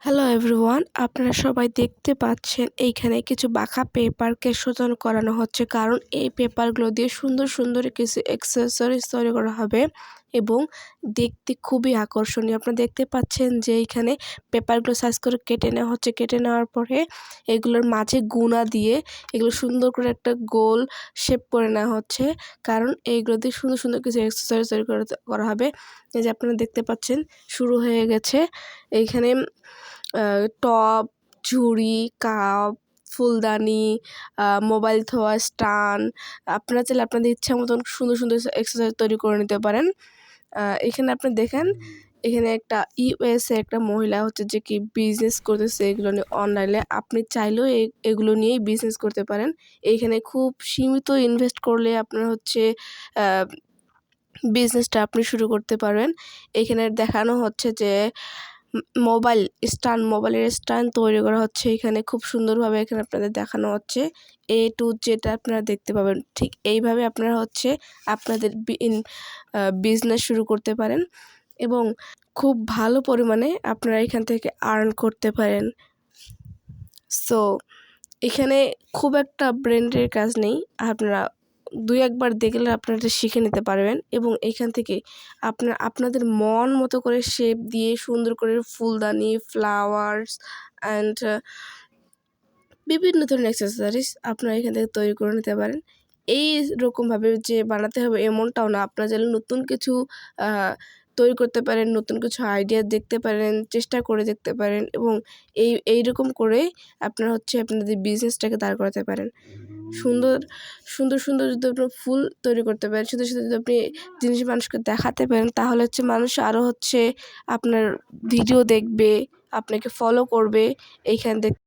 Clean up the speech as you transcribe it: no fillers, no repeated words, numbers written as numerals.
Hello everyone, আপনারা সবাই দেখতে পাচ্ছেন এইখানে কিছু বাঁকা পেপারকে সজানো করানো হচ্ছে, কারণ এই পেপারগুলো দিয়ে সুন্দর সুন্দর কিছু অ্যাক্সেসরিজ তৈরি করা হবে এবং দেখতে খুবই আকর্ষণীয়। আপনারা দেখতে পাচ্ছেন যে এইখানে পেপারগুলো সাইজ করে কেটে নেওয়া হচ্ছে। কেটে নেওয়ার পরে এগুলোর মাঝে গুণা দিয়ে এগুলো সুন্দর করে একটা গোল শেপ করে নেওয়া হচ্ছে, কারণ এইগুলো দিয়ে সুন্দর সুন্দর কিছু অ্যাক্সেসরিজ তৈরি করা হবে। এই যে আপনারা দেখতে পাচ্ছেন শুরু হয়ে গেছে। এইখানে টব, ঝুড়ি, কাপ, ফুলদানি, মোবাইল ধোয়া স্ট্যান্ড, আপনারা চাইলে আপনাদের ইচ্ছা মতন সুন্দর সুন্দর এক্সারসাইজ তৈরি করে নিতে পারেন। এখানে আপনি দেখেন, এখানে একটা ইউএসএ একটা মহিলা হচ্ছে যে কি বিজনেস করতেছে এগুলো নিয়ে অনলাইনে। আপনি চাইলেও এগুলো নিয়েই বিজনেস করতে পারেন। এইখানে খুব সীমিত ইনভেস্ট করলে আপনার হচ্ছে বিজনেসটা আপনি শুরু করতে পারবেন। এইখানে দেখানো হচ্ছে যে মোবাইলের স্ট্যান্ড তৈরি করা হচ্ছে। এখানে খুব সুন্দরভাবে এখানে আপনাদের দেখানো হচ্ছে A to Z আপনারা দেখতে পাবেন। ঠিক এইভাবে আপনারা হচ্ছে আপনাদের বিজনেস শুরু করতে পারেন এবং খুব ভালো পরিমাণে আপনারা এখান থেকে আর্ন করতে পারেন। সো এখানে খুব একটা ব্র্যান্ডের কাজ নেই, আপনারা ২-১ বার দেখলে আপনারা শিখে নিতে পারবেন এবং এখান থেকে আপনাদের মন মতো করে শেপ দিয়ে সুন্দর করে ফুলদানি, ফ্লাওয়ার্স অ্যান্ড বিভিন্ন ধরনের অ্যাক্সেসরিজ আপনারা এখান থেকে তৈরি করে নিতে পারেন। এইরকমভাবে যে বানাতে হবে এমনটাও না, আপনারা চাইলে নতুন কিছু তৈরি করতে পারেন, নতুন কিছু আইডিয়া দেখতে পারেন, চেষ্টা করে দেখতে পারেন এবং এইরকম করে আপনারা হচ্ছে আপনাদের বিজনেসটাকে দাঁড় করাতে পারেন। সুন্দর সুন্দর যদি আপনার ফুল তৈরি করতে পারেন, সুন্দর যদি আপনি জিনিস মানুষকে দেখাতে পারেন, তাহলে হচ্ছে মানুষ আরও হচ্ছে আপনার ভিডিও দেখবে, আপনাকে ফলো করবে। এইখান থেকে